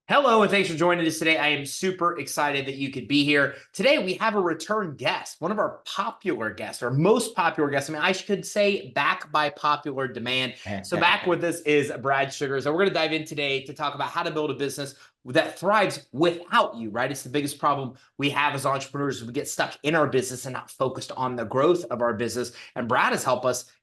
Hello, and thanks for joining us today. I am super excited that you could be here. Today, we have a return guest, one of our popular guests, our most popular guests. I mean, I could say back by popular demand. So back with us is Brad Sugars, and we're going to dive in today to talk about how to build a business that thrives without you, right? It's the biggest problem we have as entrepreneurs. We get stuck in our business and not focused on the growth of our business. And Brad is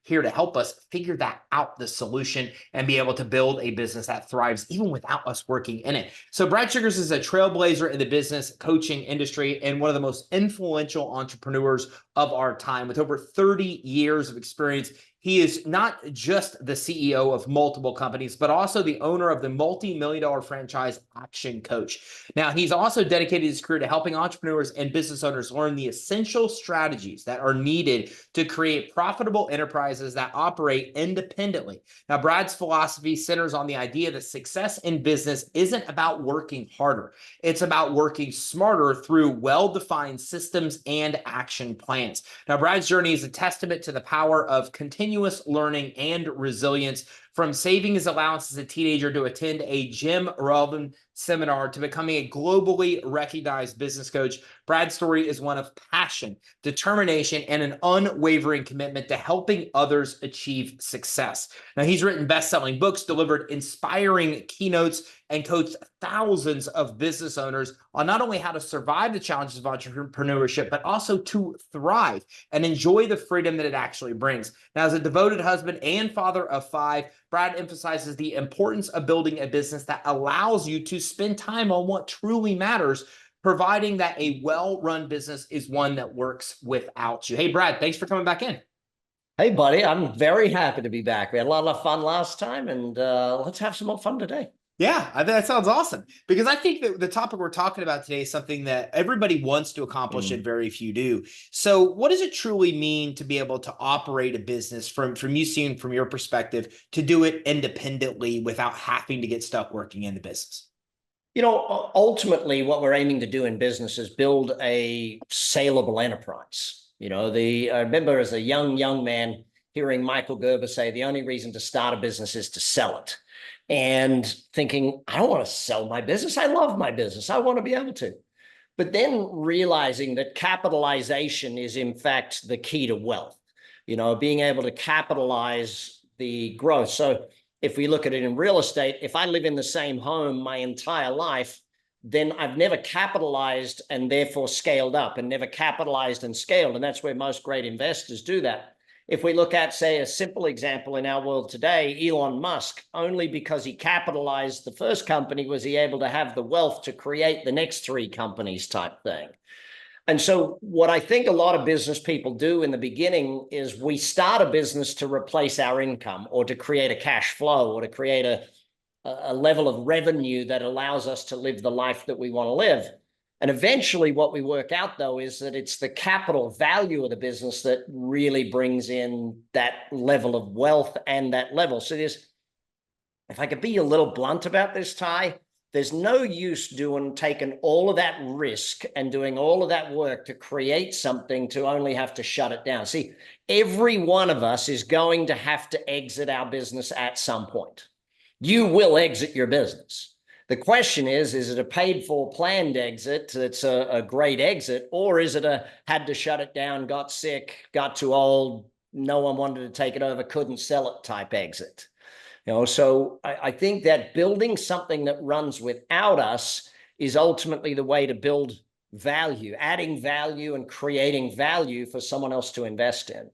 here to help us figure that out, the solution, and be able to build a business that thrives even without us working in it. So Brad Sugars is a trailblazer in the business coaching industry and one of the most influential entrepreneurs of our time. With over 30 years of experience, he is not just the CEO of multiple companies, but also the owner of the multi-million-dollar franchise ActionCOACH. Now, he's also dedicated his career to helping entrepreneurs and business owners learn the essential strategies that are needed to create profitable enterprises that operate independently. Now, Brad's philosophy centers on the idea that success in business isn't about working harder. It's about working smarter through well-defined systems and action plans. Now, Brad's journey is a testament to the power of continuous learning and resilience, from saving his allowance as a teenager to attend a Jim Rohn seminar to becoming a globally recognized business coach. Brad's story is one of passion, determination, and an unwavering commitment to helping others achieve success. Now, he's written best-selling books, delivered inspiring keynotes, and coached thousands of business owners on not only how to survive the challenges of entrepreneurship, but also to thrive and enjoy the freedom that it actually brings. Now, as a devoted husband and father of 5, Brad emphasizes the importance of building a business that allows you to spend time on what truly matters, providing that a well-run business is one that works without you. Hey, Brad, thanks for coming back in. Hey, buddy, I'm very happy to be back. We had a lot of fun last time, and let's have some more fun today. Yeah, I think that sounds awesome, because I think that the topic we're talking about today is something that everybody wants to accomplish and very few do. So what does it truly mean to be able to operate a business from you seeing from your perspective, to do it independently without having to get stuck working in the business? You know, ultimately, what we're aiming to do in business is build a salable enterprise. I remember as a young man hearing Michael Gerber say the only reason to start a business is to sell it. And thinking, I don't want to sell my business. I love my business. I want to be able to. But then realizing that capitalization is, in fact, the key to wealth, being able to capitalize the growth. So if we look at it in real estate, if I live in the same home my entire life, then I've never capitalized and therefore scaled up, and never capitalized and scaled. And that's where most great investors do that. If we look at, say, a simple example in our world today, Elon Musk, only because he capitalized the first company was he able to have the wealth to create the next 3 companies type thing. And so what I think a lot of business people do in the beginning is we start a business to replace our income, or to create a cash flow, or to create a level of revenue that allows us to live the life that we want to live. And eventually what we work out, though, is that it's the capital value of the business that really brings in that level of wealth and that level. So if I could be a little blunt about this, Ty, there's no use taking all of that risk and doing all of that work to create something to only have to shut it down. See, every one of us is going to have to exit our business at some point. You will exit your business. The question is it a paid for, planned exit that's a great exit, or is it a had to shut it down, got sick, got too old, no one wanted to take it over, couldn't sell it type exit? So I think that building something that runs without us is ultimately the way to build value, adding value and creating value for someone else to invest in.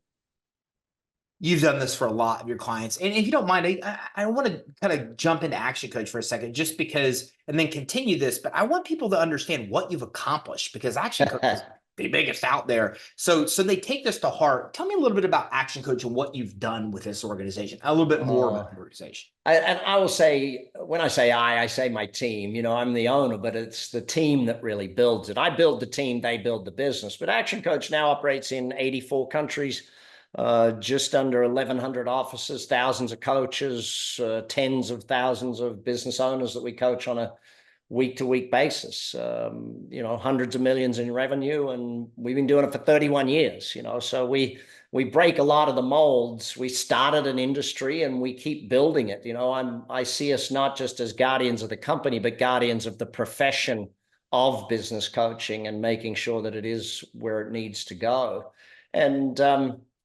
You've done this for a lot of your clients. And if you don't mind, I want to kind of jump into ActionCOACH for a second, just because, and then continue this, but I want people to understand what you've accomplished, because ActionCOACH is the biggest out there. So they take this to heart. Tell me a little bit about ActionCOACH and what you've done with this organization, a little bit more about the organization. And I will say, when I say my team, I'm the owner, but it's the team that really builds it. I build the team, they build the business. But ActionCOACH now operates in 84 countries. Just under 1,100 offices, thousands of coaches, tens of thousands of business owners that we coach on a week-to-week basis, hundreds of millions in revenue, and we've been doing it for 31 years, so we we break a lot of the molds. We started an industry and we keep building it. You know, I see us not just as guardians of the company, but guardians of the profession of business coaching and making sure that it is where it needs to go. And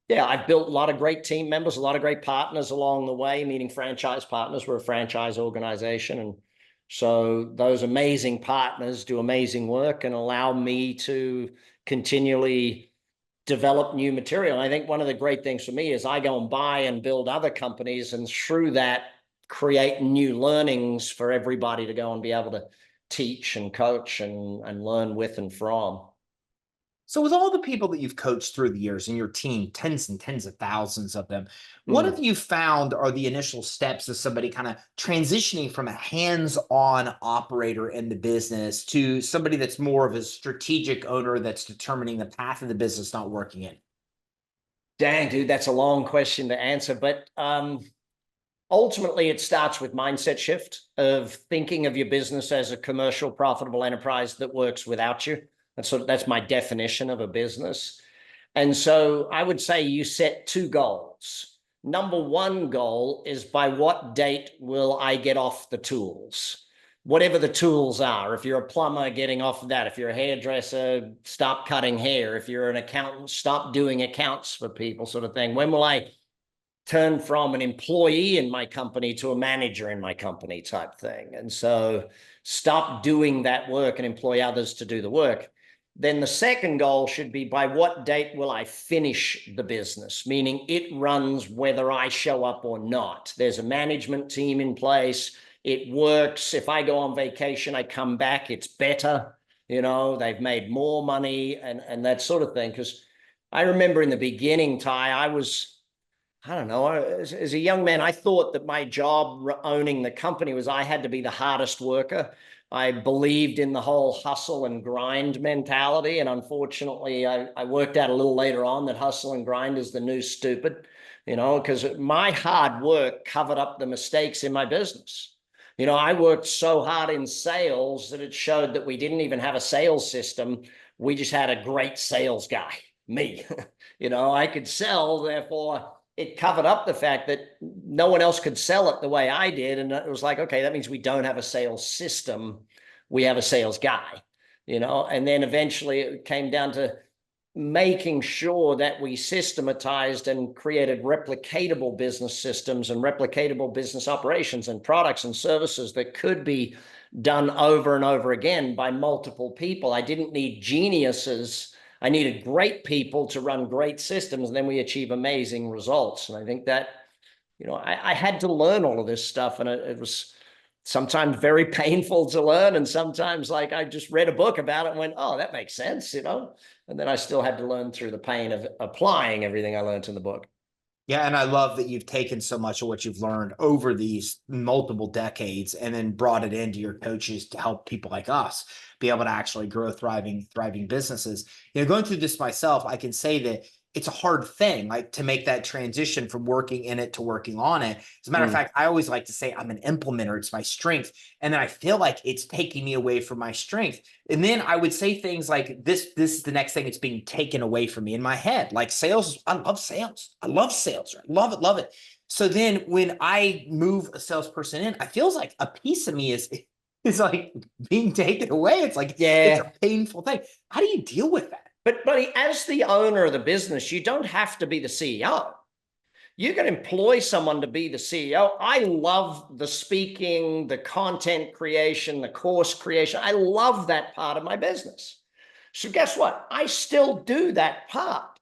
yeah, I've built a lot of great team members, a lot of great partners along the way, meaning franchise partners. We're a franchise organization. And so those amazing partners do amazing work and allow me to continually develop new material. I think one of the great things for me is I go and buy and build other companies, and through that create new learnings for everybody to go and be able to teach and coach and learn with and from. So with all the people that you've coached through the years and your team, tens and tens of thousands of them, what have you found are the initial steps of somebody kind of transitioning from a hands-on operator in the business to somebody that's more of a strategic owner that's determining the path of the business not working in? Dang, dude, that's a long question to answer, but ultimately it starts with mindset shift of thinking of your business as a commercial, profitable enterprise that works without you. That's my definition of a business. And so I would say you set two goals. Number one goal is, by what date will I get off the tools? Whatever the tools are. If you're a plumber, getting off of that. If you're a hairdresser, stop cutting hair. If you're an accountant, stop doing accounts for people, sort of thing. When will I turn from an employee in my company to a manager in my company type thing? And so stop doing that work and employ others to do the work. Then the second goal should be, by what date will I finish the business? Meaning it runs whether I show up or not. There's a management team in place. It works. If I go on vacation, I come back, it's better. You know, they've made more money and that sort of thing. Because I remember in the beginning, Ty, I don't know, as a young man, I thought that my job owning the company was I had to be the hardest worker. I believed in the whole hustle and grind mentality. And unfortunately, I worked out a little later on that hustle and grind is the new stupid, you know, because my hard work covered up the mistakes in my business. You know, I worked so hard in sales that it showed that we didn't even have a sales system. We just had a great sales guy, me. You know, I could sell, therefore it covered up the fact that no one else could sell it the way I did. And it was like, okay, that means we don't have a sales system. We have a sales guy, you know. And then eventually it came down to making sure that we systematized and created replicatable business systems and replicatable business operations and products and services that could be done over and over again by multiple people. I didn't need geniuses. I needed great people to run great systems, and then we achieve amazing results. And I think that, you know, I had to learn all of this stuff, and it was sometimes very painful to learn, and sometimes like I just read a book about it and went, oh, that makes sense, you know. And then I still had to learn through the pain of applying everything I learned in the book. Yeah, and I love that you've taken so much of what you've learned over these multiple decades and then brought it into your coaches to help people like us be able to actually grow thriving businesses. You know, going through this myself, I can say that it's a hard thing, like, to make that transition from working in it to working on it. As a matter of fact, I always like to say I'm an implementer. It's my strength. And then I feel like it's taking me away from my strength. And then I would say things like this is the next thing. It's being taken away from me in my head. Like sales, I love sales. I love sales. I love it, love it. So then when I move a salesperson in, I feels like a piece of me is like being taken away. It's like, it's a painful thing. How do you deal with that? But buddy, as the owner of the business, you don't have to be the CEO. You can employ someone to be the CEO. I love the speaking, the content creation, the course creation. I love that part of my business. So guess what? I still do that part.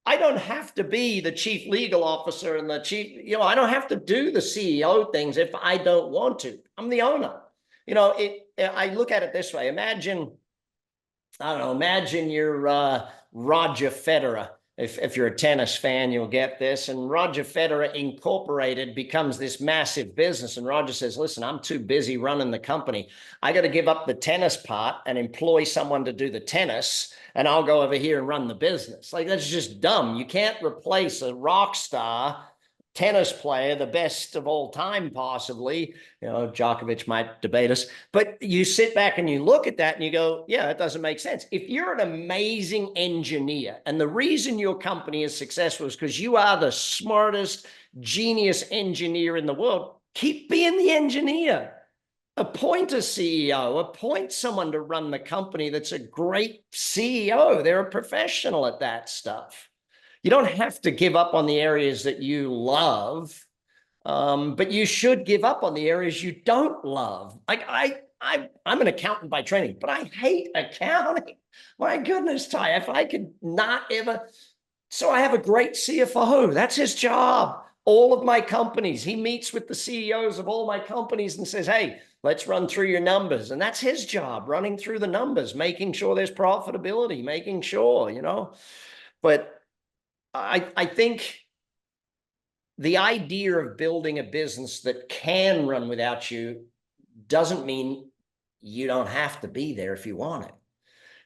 I don't have to be the chief legal officer and the chief, you know, I don't have to do the CEO things if I don't want to. I'm the owner. You know, I look at it this way. Imagine you're Roger Federer. If you're a tennis fan, you'll get this. And Roger Federer Incorporated becomes this massive business. And Roger says, listen, I'm too busy running the company. I got to give up the tennis part and employ someone to do the tennis. And I'll go over here and run the business. Like, that's just dumb. You can't replace a rock star tennis player, the best of all time, possibly. You know, Djokovic might debate us, but you sit back and you look at that and you go, yeah, it doesn't make sense. If you're an amazing engineer and the reason your company is successful is because you are the smartest genius engineer in the world, keep being the engineer. Appoint a CEO, appoint someone to run the company that's a great CEO. They're a professional at that stuff. You don't have to give up on the areas that you love, but you should give up on the areas you don't love. Like I'm an accountant by training, but I hate accounting. My goodness, Ty, if I could not ever. So I have a great CFO. That's his job. All of my companies, he meets with the CEOs of all my companies and says, hey, let's run through your numbers. And that's his job, running through the numbers, making sure there's profitability, making sure, you know. But I think the idea of building a business that can run without you doesn't mean you don't have to be there if you want it.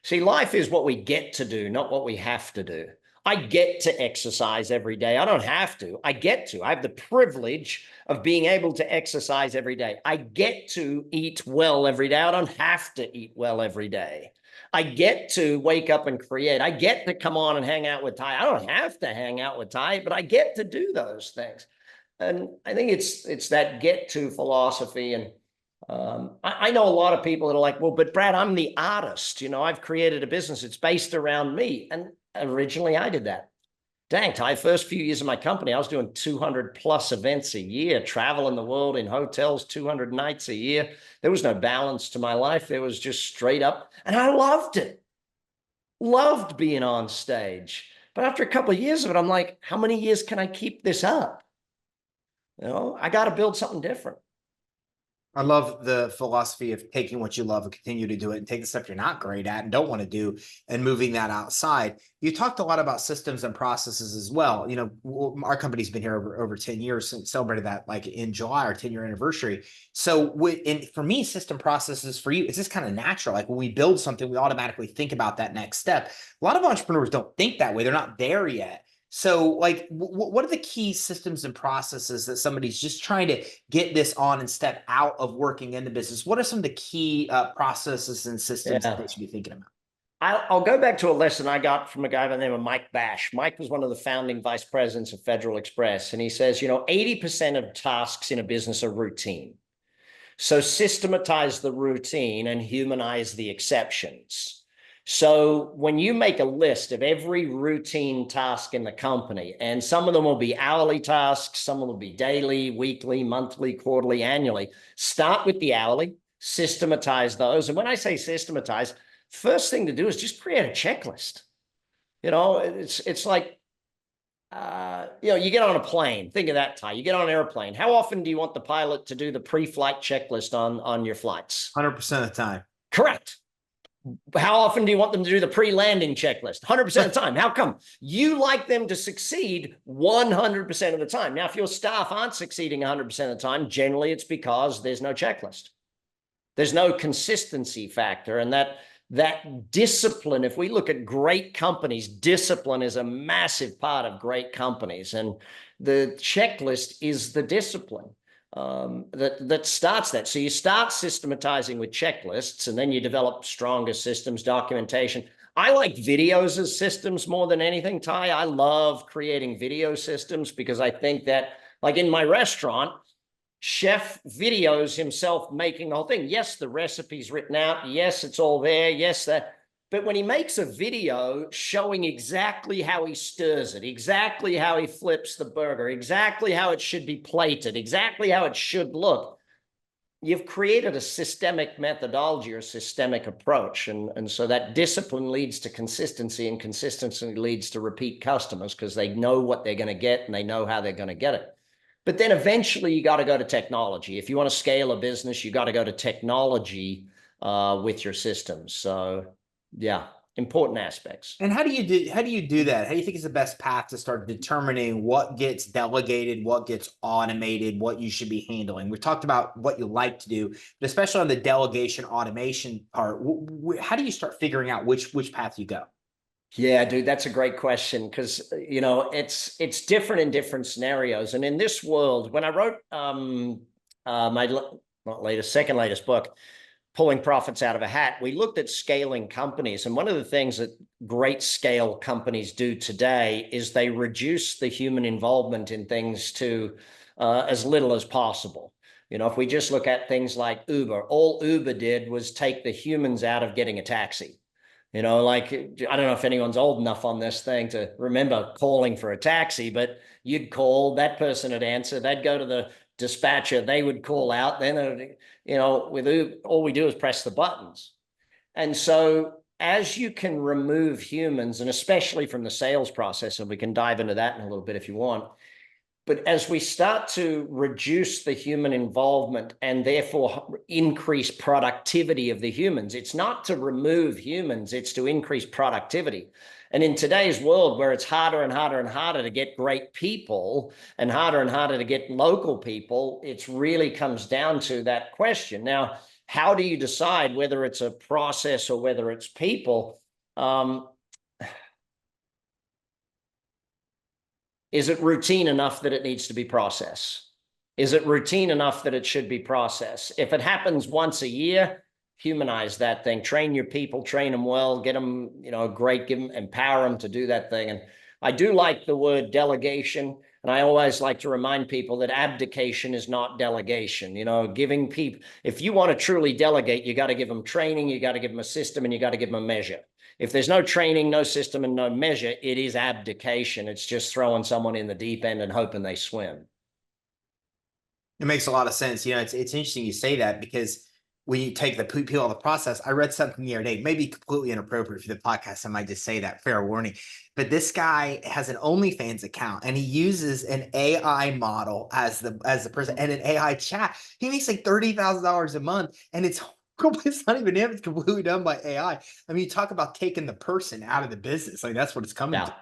See, life is what we get to do, not what we have to do. I get to exercise every day. I don't have to. I get to. I have the privilege of being able to exercise every day. I get to eat well every day. I don't have to eat well every day. I get to wake up and create. I get to come on and hang out with Ty. I don't have to hang out with Ty, but I get to do those things. And I think it's that get to philosophy. And I know a lot of people that are like, well, but Brad, I'm the artist. You know, I've created a business. It's based around me. And originally I did that. Dang, Ty, first few years of my company, I was doing 200 plus events a year, traveling the world in hotels, 200 nights a year. There was no balance to my life. There was just straight up. And I loved it. Loved being on stage. But after a couple of years of it, I'm like, how many years can I keep this up? You know, I got to build something different. I love the philosophy of taking what you love and continue to do it, and take the stuff you're not great at and don't want to do and moving that outside. You talked a lot about systems and processes as well. You know, our company's been here over 10 years, since celebrated that like in July, our 10-year anniversary. So and for me, system processes for you, it's just kind of natural. Like when we build something, we automatically think about that next step. A lot of entrepreneurs don't think that way. They're not there yet. So like, what are the key systems and processes that somebody's just trying to get this on and step out of working in the business? What are some of the key processes and systems that they should be thinking about? I'll go back to a lesson I got from a guy by the name of Mike Bash. Mike was one of the founding vice presidents of Federal Express. And he says, you know, 80% of tasks in a business are routine. So systematize the routine and humanize the exceptions. So when you make a list of every routine task in the company, and some of them will be hourly tasks, some of them will be daily, weekly, monthly, quarterly, annually, start with the hourly, systematize those. And when I say systematize, first thing to do is just create a checklist. You know, it's like, you know, you get on a plane. Think of that, Ty. You get on an airplane. How often do you want the pilot to do the pre-flight checklist on your flights? 100% of the time. Correct. How often do you want them to do the pre-landing checklist? 100% of the time. How come? You like them to succeed 100% of the time. Now, if your staff aren't succeeding 100% of the time, generally it's because there's no checklist. There's no consistency factor. And that discipline, if we look at great companies, discipline is a massive part of great companies. And the checklist is the discipline. That starts that. So you start systematizing with checklists, and then you develop stronger systems, documentation. I like videos as systems more than anything, Ty. I love creating video systems because I think that, like in my restaurant, chef videos himself making the whole thing. Yes, the recipe's written out. Yes, it's all there. Yes, that. But when he makes a video showing exactly how he stirs it, exactly how he flips the burger, exactly how it should be plated, exactly how it should look, you've created a systemic methodology or a systemic approach. And so that discipline leads to consistency, and consistency leads to repeat customers because they know what they're going to get and they know how they're going to get it. But then eventually you got to go to technology. If you want to scale a business, you got to go to technology with your systems. So yeah, important aspects. And how do you do that? How do you think is the best path to start determining what gets delegated, what gets automated, what you should be handling? We've talked about what you like to do, but especially on the delegation automation part, how do you start figuring out which path you go? Yeah, dude, that's a great question because you know it's different in different scenarios. And in this world, when I wrote my not latest, second latest book, Pulling Profits Out of a Hat, we looked at scaling companies. And one of the things that great scale companies do today is they reduce the human involvement in things to as little as possible. You know, if we just look at things like Uber, all Uber did was take the humans out of getting a taxi. You know, like, I don't know if anyone's old enough on this thing to remember calling for a taxi, but you'd call, that person would answer, they'd go to the dispatcher, they would call out, then, you know, with Uber, all we do is press the buttons. And so as you can remove humans, and especially from the sales process, and we can dive into that in a little bit if you want, but as we start to reduce the human involvement and therefore increase productivity of the humans, it's not to remove humans, it's to increase productivity. And in today's world where it's harder and harder and harder to get great people and harder to get local people, it really comes down to that question. Now, how do you decide whether it's a process or whether it's people? Is it routine enough that it needs to be processed? Is it routine enough that it should be processed? If it happens once a year, humanize that thing, train your people, train them well, get them, you know, great, give them, empower them to do that thing. And I do like the word delegation. And I always like to remind people that abdication is not delegation. You know, giving people, if you want to truly delegate, you got to give them training, you got to give them a system, and you got to give them a measure. If there's no training, no system, and no measure, it is abdication. It's just throwing someone in the deep end and hoping they swim. It makes a lot of sense. You know, it's interesting you say that because when you take the peel of the process, I read something the other day, maybe completely inappropriate for the podcast. I might just say that, fair warning. But this guy has an OnlyFans account and he uses an AI model as the person and an AI chat. He makes like $30,000 a month, and it's not even him. It's completely done by AI. I mean, you talk about taking the person out of the business. Like that's what it's coming to.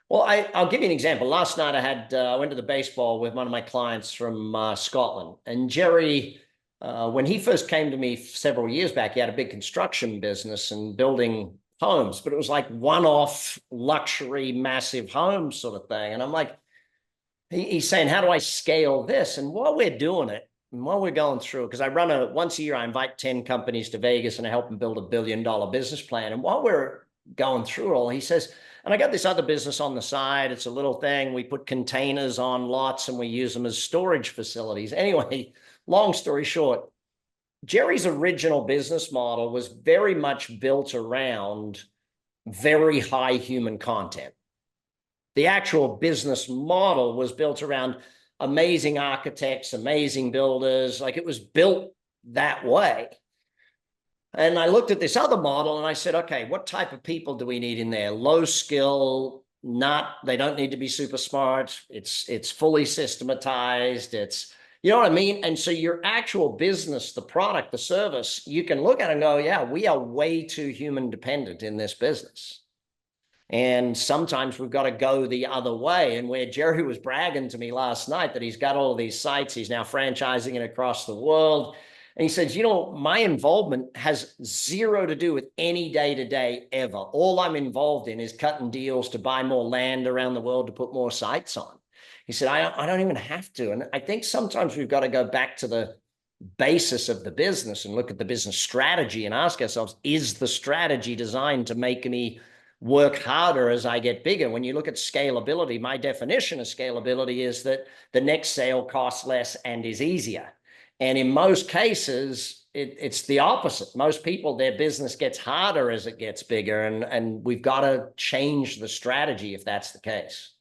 Well, I'll give you an example. Last night I went to the baseball with one of my clients from Scotland, and Jerry, when he first came to me several years back, he had a big construction business and building homes, but it was like one-off luxury, massive homes sort of thing. And I'm like, he's saying, how do I scale this? And while we're doing it, and while we're going through, because I run once a year, I invite 10 companies to Vegas and I help them build $1 billion business plan. And while we're going through it all, he says, and I got this other business on the side. It's a little thing. We put containers on lots and we use them as storage facilities. Anyway, long story short, Jerry's original business model was very much built around very high human content. The actual business model was built around amazing architects, amazing builders. Like it was built that way. And I looked at this other model and I said, okay, what type of people do we need in there? Low skill, they don't need to be super smart. It's fully systematized. You know what I mean? And so your actual business, the product, the service, you can look at it and go, yeah, we are way too human dependent in this business. And sometimes we've got to go the other way. And where Jerry was bragging to me last night that he's got all of these sites, he's now franchising it across the world. And he says, you know, my involvement has zero to do with any day-to-day ever. All I'm involved in is cutting deals to buy more land around the world to put more sites on. He said, I don't even have to. And I think sometimes we've got to go back to the basis of the business and look at the business strategy and ask ourselves, is the strategy designed to make me work harder as I get bigger? When you look at scalability, my definition of scalability is that the next sale costs less and is easier. And in most cases, it's the opposite. Most people, their business gets harder as it gets bigger, and we've got to change the strategy if that's the case.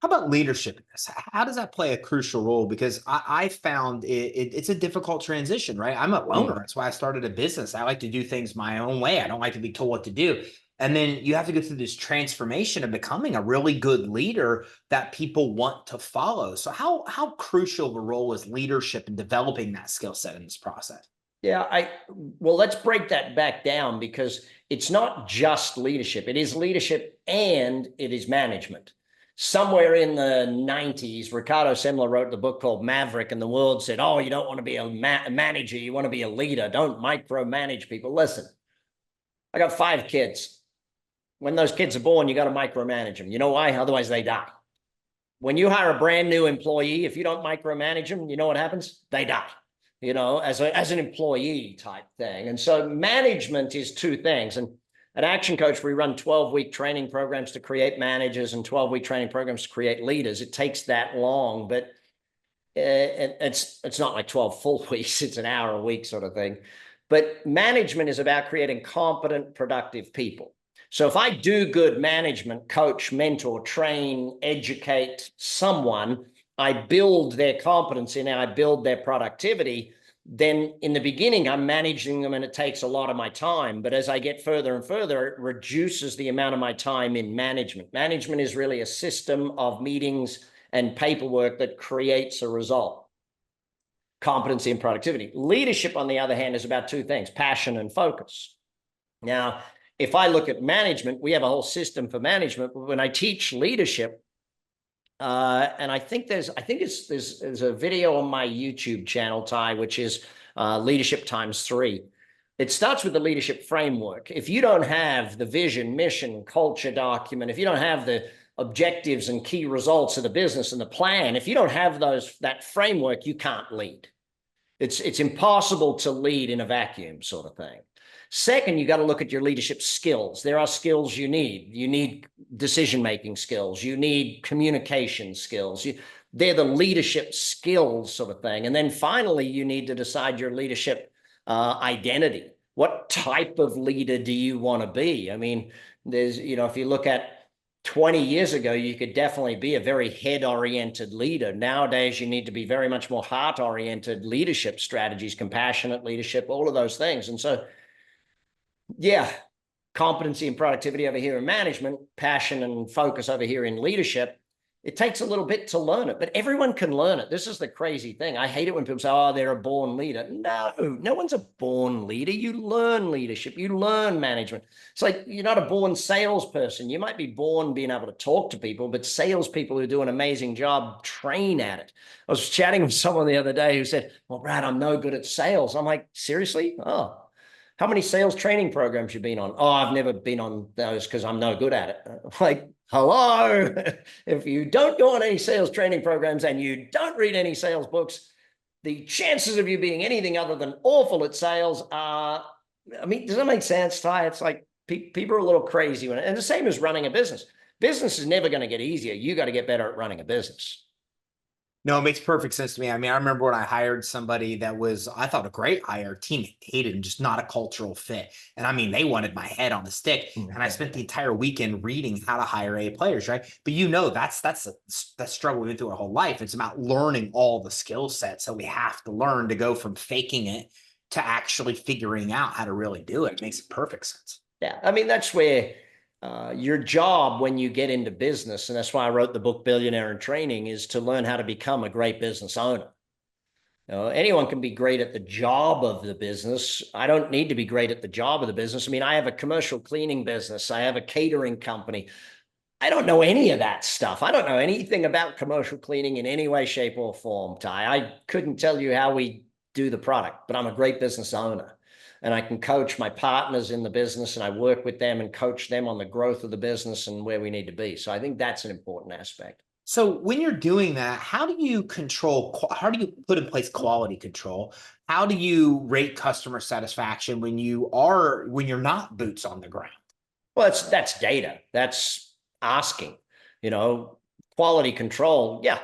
How about leadership in this? How does that play a crucial role? Because I found it's a difficult transition, right? I'm a loner. That's why I started a business. I like to do things my own way. I don't like to be told what to do. And then you have to go through this transformation of becoming a really good leader that people want to follow. So how crucial of a role is leadership in developing that skill set in this process? Yeah, well, let's break that back down because it's not just leadership. It is leadership and it is management. Somewhere in the 90s, Ricardo Semler wrote the book called Maverick, and the world said, oh, you don't want to be a manager. You want to be a leader. Don't micromanage people. Listen, I got 5 kids. When those kids are born, you got to micromanage them. You know why? Otherwise they die. When you hire a brand new employee, if you don't micromanage them, you know what happens? They die, as an employee type thing. And so management is two things. And at Action Coach, we run 12-week training programs to create managers and 12-week training programs to create leaders. It takes that long, but it's not like 12 full weeks. It's an hour a week sort of thing. But management is about creating competent, productive people. So if I do good management, coach, mentor, train, educate someone, I build their competency and I build their productivity, then in the beginning, I'm managing them and it takes a lot of my time. But as I get further and further, it reduces the amount of my time in management. Management is really a system of meetings and paperwork that creates a result. Competency and productivity. Leadership, on the other hand, is about two things: passion and focus. Now, if I look at management, we have a whole system for management. But when I teach leadership, and I think there's a video on my YouTube channel, Ty, which is Leadership ×3. It starts with the leadership framework. If you don't have the vision, mission, culture document, if you don't have the objectives and key results of the business and the plan, if you don't have that framework, you can't lead. It's impossible to lead in a vacuum, sort of thing. Second, you got to look at your leadership skills. There are skills you need. You need decision-making skills. You need communication skills. They're the leadership skills, sort of thing. And then finally, you need to decide your leadership identity. What type of leader do you want to be? I mean, there's, if you look at 20 years ago, you could definitely be a very head-oriented leader. Nowadays, you need to be very much more heart-oriented leadership strategies, compassionate leadership, all of those things. And so, yeah, competency and productivity over here in management, passion and focus over here in leadership. It takes a little bit to learn it, but everyone can learn it. This is the crazy thing. I hate it when people say, oh, they're a born leader. No one's a born leader. You learn leadership. You learn management. It's like you're not a born salesperson. You might be born being able to talk to people, but salespeople who do an amazing job train at it. I was chatting with someone the other day who said, well, Brad, I'm no good at sales. I'm like, seriously? Oh, how many sales training programs you been on? Oh, I've never been on those because I'm no good at it. Like, hello, if you don't go on any sales training programs and you don't read any sales books, the chances of you being anything other than awful at sales are, I mean, does that make sense, Ty? It's like people are a little crazy. And the same as running a business. Business is never going to get easier. You got to get better at running a business. No, it makes perfect sense to me. I mean, I remember when I hired somebody that was, I thought, a great hire, team hated him, just not a cultural fit. And I mean, they wanted my head on the stick. And I spent the entire weekend reading how to hire A players, right? But that's struggle we've been through our whole life. It's about learning all the skill sets. So we have to learn to go from faking it to actually figuring out how to really do it. It makes perfect sense. Yeah, I mean, that's where your job when you get into business, and that's why I wrote the book Billionaire in Training, is to learn how to become a great business owner. Anyone can be great at the job of the business. I don't need to be great at the job of the business. I mean, I have a commercial cleaning business. I have a catering company. I don't know any of that stuff. I don't know anything about commercial cleaning in any way, shape, or form, Ty. I couldn't tell you how we do the product, but I'm a great business owner. And I can coach my partners in the business, and I work with them and coach them on the growth of the business and where we need to be. So I think that's an important aspect. So when you're doing that, how do you put in place quality control? How do you rate customer satisfaction when you're not boots on the ground? Well, that's data. That's asking, quality control. Yeah.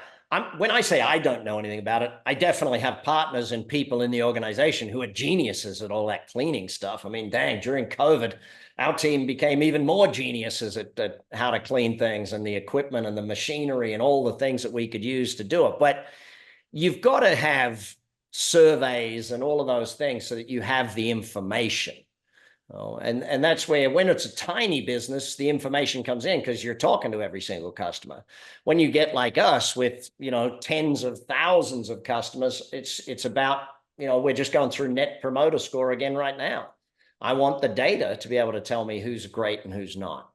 When I say I don't know anything about it, I definitely have partners and people in the organization who are geniuses at all that cleaning stuff. I mean, dang, during COVID, our team became even more geniuses at how to clean things and the equipment and the machinery and all the things that we could use to do it. But you've got to have surveys and all of those things so that you have the information. And that's where, when it's a tiny business, the information comes in because you're talking to every single customer. When you get like us with, tens of thousands of customers, it's about, we're just going through Net Promoter Score again right now. I want the data to be able to tell me who's great and who's not.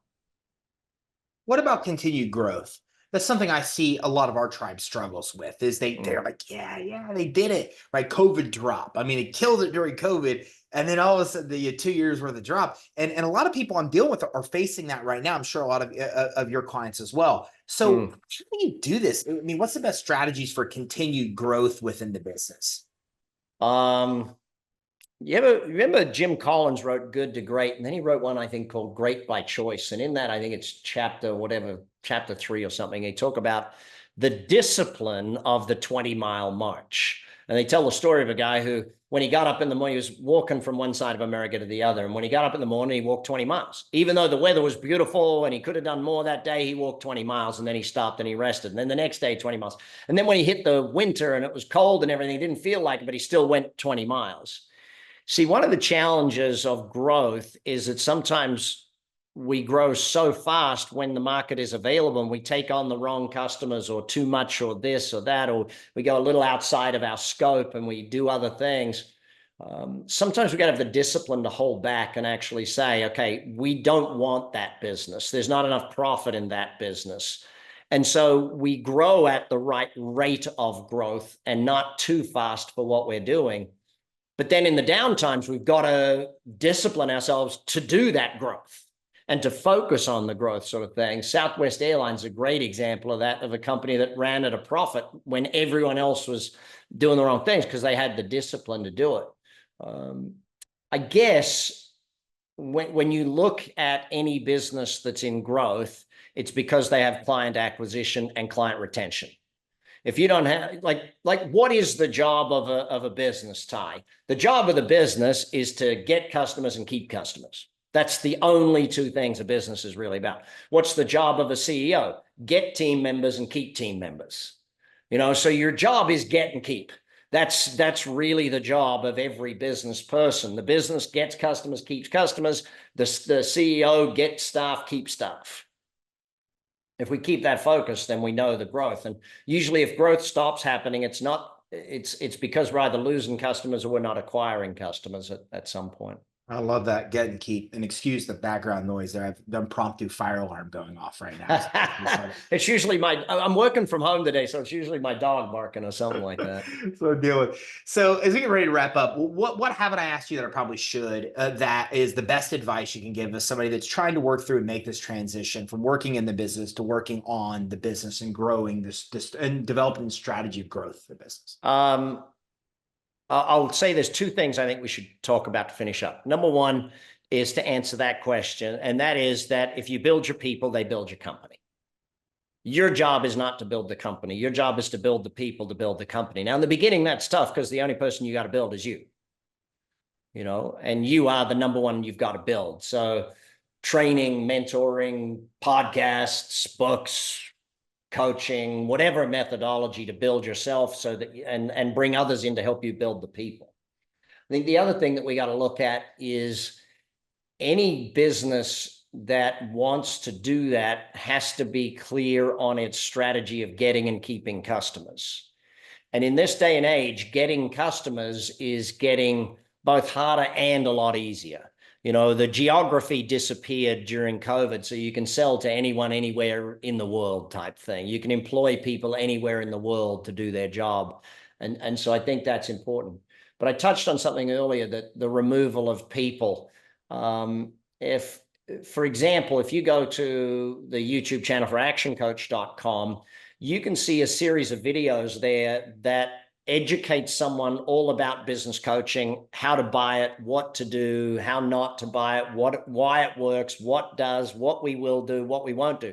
What about continued growth? That's something I see a lot of our tribe struggles with is they're like, yeah, they did it, right? COVID drop. I mean, it killed it during COVID. And then all of a sudden, the 2 years worth of drop. And a lot of people I'm dealing with are facing that right now. I'm sure a lot of your clients as well. So how do you do this? I mean, what's the best strategies for continued growth within the business? You ever remember Jim Collins wrote Good to Great, and then he wrote one I think called Great by Choice. And in that, I think it's chapter 3 or something. They talk about the discipline of the 20-mile march. And they tell the story of a guy who, when he got up in the morning, he was walking from one side of America to the other. And when he got up in the morning, he walked 20 miles. Even though the weather was beautiful and he could have done more that day, he walked 20 miles and then he stopped and he rested. And then the next day, 20 miles. And then when he hit the winter and it was cold and everything, he didn't feel like it, but he still went 20 miles. See, one of the challenges of growth is that sometimes we grow so fast when the market is available and we take on the wrong customers or too much or this or that, or we go a little outside of our scope and we do other things. Sometimes we got to have the discipline to hold back and actually say, okay, we don't want that business. There's not enough profit in that business. And so we grow at the right rate of growth and not too fast for what we're doing. But then in the downtimes, we've got to discipline ourselves to do that growth and to focus on the growth sort of thing. Southwest Airlines is a great example of that, of a company that ran at a profit when everyone else was doing the wrong things because they had the discipline to do it. I guess when you look at any business that's in growth, it's because they have client acquisition and client retention. If you don't have, like what is the job of a business, Ty? The job of the business is to get customers and keep customers. That's the only two things a business is really about. What's the job of a CEO? Get team members and keep team members. So your job is get and keep. That's really the job of every business person. The business gets customers, keeps customers. The CEO gets staff, keeps staff. If we keep that focus, then we know the growth. And usually if growth stops happening, it's because we're either losing customers or we're not acquiring customers at some point. I love that get and keep, and excuse the background noise there. I have the impromptu fire alarm going off right now. It's usually I'm working from home today, so it's usually my dog barking or something like that. So deal with. So as we get ready to wrap up, what haven't I asked you that I probably should, that is the best advice you can give us somebody that's trying to work through and make this transition from working in the business to working on the business and growing this and developing the strategy of growth for the business? I'll say there's two things I think we should talk about to finish up. Number one is to answer that question, and that is that if you build your people, they build your company. Your job is not to build the company. Your job is to build the people to build the company. Now, in the beginning, that's tough because the only person you got to build is you. And you are the number one you've got to build. So training, mentoring, podcasts, books, coaching, whatever methodology to build yourself so that and bring others in to help you build the people. I think the other thing that we got to look at is any business that wants to do that has to be clear on its strategy of getting and keeping customers. And in this day and age, getting customers is getting both harder and a lot easier. The geography disappeared during COVID, so you can sell to anyone, anywhere in the world type thing. You can employ people anywhere in the world to do their job. And so I think that's important. But I touched on something earlier, that the removal of people. For example, if you go to the YouTube channel for ActionCOACH.com, you can see a series of videos there that educate someone all about business coaching, how to buy it, what to do, how not to buy it, why it works, what does, what we will do, what we won't do.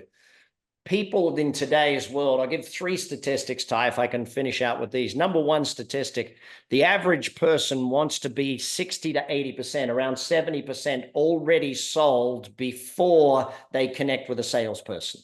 People in today's world, I'll give 3 statistics, Ty, if I can finish out with these. Number one statistic, the average person wants to be 60 to 80%, around 70% already sold before they connect with a salesperson.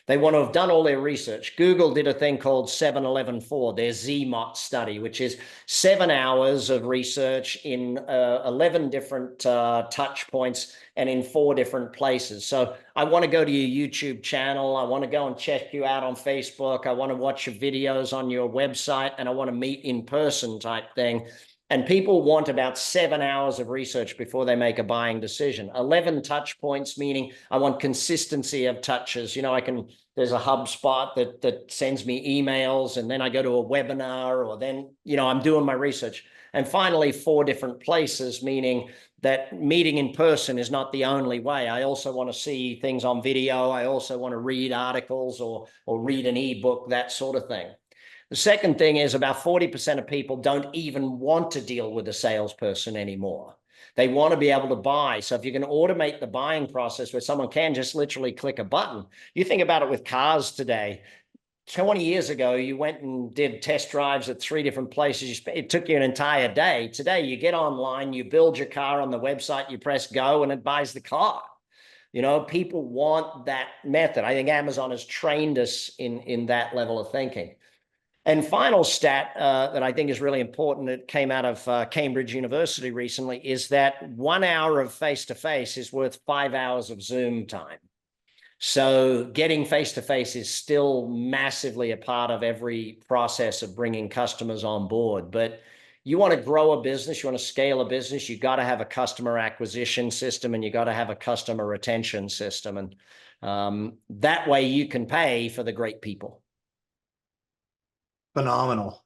They want to have done all their research. Google did a thing called 7-11-4, their ZMOT study, which is 7 hours of research in 11 different touch points and in 4 different places. So I want to go to your YouTube channel. I want to go and check you out on Facebook. I want to watch your videos on your website, and I want to meet in person type thing. And people want about 7 hours of research before they make a buying decision. 11 touch points, meaning I want consistency of touches. there's a HubSpot that sends me emails, and then I go to a webinar, or then, I'm doing my research. And finally, 4 different places, meaning that meeting in person is not the only way. I also want to see things on video. I also want to read articles or read an ebook, that sort of thing. The second thing is about 40% of people don't even want to deal with a salesperson anymore. They want to be able to buy. So if you can automate the buying process where someone can just literally click a button, you think about it with cars today. 20 years ago, you went and did test drives at 3 different places. It took you an entire day. Today, you get online, you build your car on the website, you press go, and it buys the car. People want that method. I think Amazon has trained us in that level of thinking. And final stat that I think is really important, that came out of Cambridge University recently, is that 1 hour of face-to-face is worth 5 hours of Zoom time. So getting face-to-face is still massively a part of every process of bringing customers on board. But you want to grow a business, you want to scale a business, you got to have a customer acquisition system, and you got to have a customer retention system. And that way you can pay for the great people. Phenomenal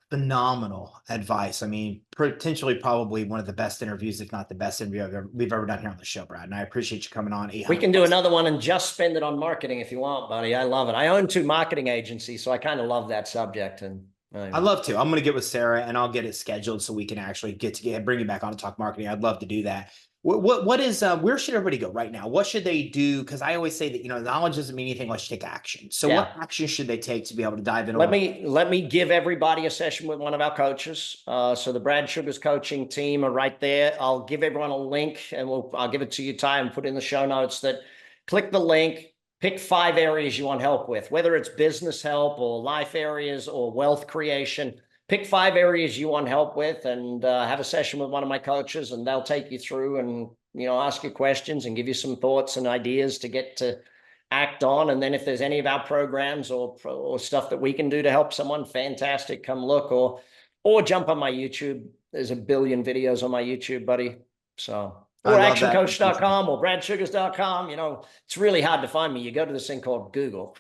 advice. I mean, potentially probably one of the best interviews, if not the best interview we've ever done here on the show, Brad. And I appreciate you coming on. We can do another one and just spend it on marketing if you want, buddy. I love it. I own 2 marketing agencies, so I kind of love that subject. And I'd love to. I'm going to get with Sarah, and I'll get it scheduled so we can actually bring you back on to talk marketing. I'd love to do that. What is where should everybody go right now? What should they do? Because I always say that knowledge doesn't mean anything unless you take action. So what action should they take to be able to dive in? Let me give everybody a session with one of our coaches. So the Brad Sugars coaching team are right there. I'll give everyone a link, and I'll give it to you, Ty, and put in the show notes that click the link. Pick 5 areas you want help with, whether it's business help or life areas or wealth creation. Pick 5 areas you want help with, and have a session with one of my coaches, and they'll take you through and, ask you questions and give you some thoughts and ideas to get to act on. And then if there's any of our programs or stuff that we can do to help someone, fantastic, come look, or jump on my YouTube. There's a billion videos on my YouTube, buddy. So, or actioncoach.com or bradsugars.com. It's really hard to find me. You go to this thing called Google.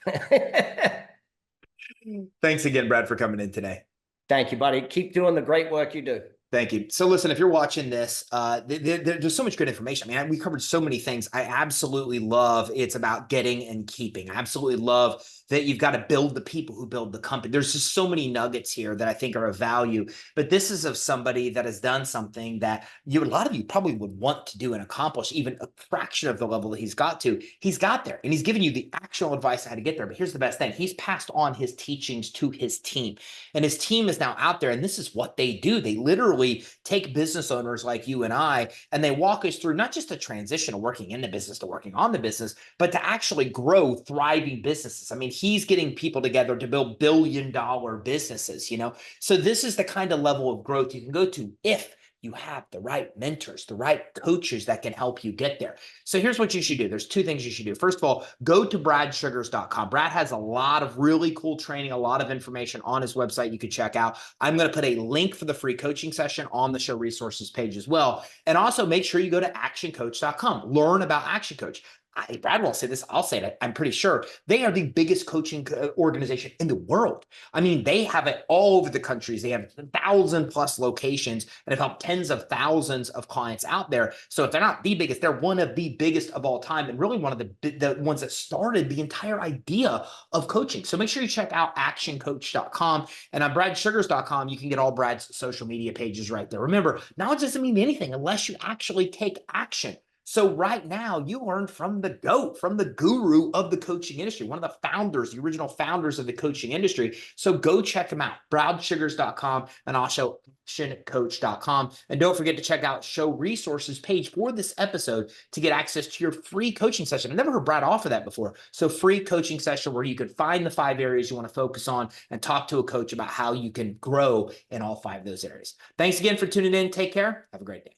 Thanks again, Brad, for coming in today. Thank you, buddy. Keep doing the great work you do. Thank you. So listen, if you're watching this, there's so much good information. I mean, we covered so many things. I absolutely love it's about getting and keeping. I absolutely love that you've got to build the people who build the company. There's just so many nuggets here that I think are of value. But this is of somebody that has done something that a lot of you probably would want to do and accomplish, even a fraction of the level that he's got to. He's got there, and he's given you the actual advice on how to get there. But here's the best thing. He's passed on his teachings to his team, and his team is now out there, and this is what they do. They literally take business owners like you and I, and they walk us through not just a transition of working in the business to working on the business, but to actually grow thriving businesses. I mean, he's getting people together to build billion-dollar businesses, So this is the kind of level of growth you can go to if you have the right mentors, the right coaches that can help you get there. So here's what you should do. There's 2 things you should do. First of all, go to bradsugars.com. Brad has a lot of really cool training, a lot of information on his website you could check out. I'm going to put a link for the free coaching session on the show resources page as well. And also make sure you go to actioncoach.com. Learn about Action Coach. Brad won't say this, I'll say it, I'm pretty sure. They are the biggest coaching organization in the world. I mean, they have it all over the countries. They have 1,000+ locations and have helped tens of thousands of clients out there. So if they're not the biggest, they're one of the biggest of all time, and really one of the ones that started the entire idea of coaching. So make sure you check out actioncoach.com, and on bradsugars.com, you can get all Brad's social media pages right there. Remember, knowledge doesn't mean anything unless you actually take action. So right now, you learned from the GOAT, from the guru of the coaching industry, one of the founders, the original founders of the coaching industry. So go check them out, bradsugars.com and also actioncoach.com. And don't forget to check out show resources page for this episode to get access to your free coaching session. I've never heard Brad offer that before. So free coaching session where you can find the 5 areas you want to focus on and talk to a coach about how you can grow in all 5 of those areas. Thanks again for tuning in. Take care. Have a great day.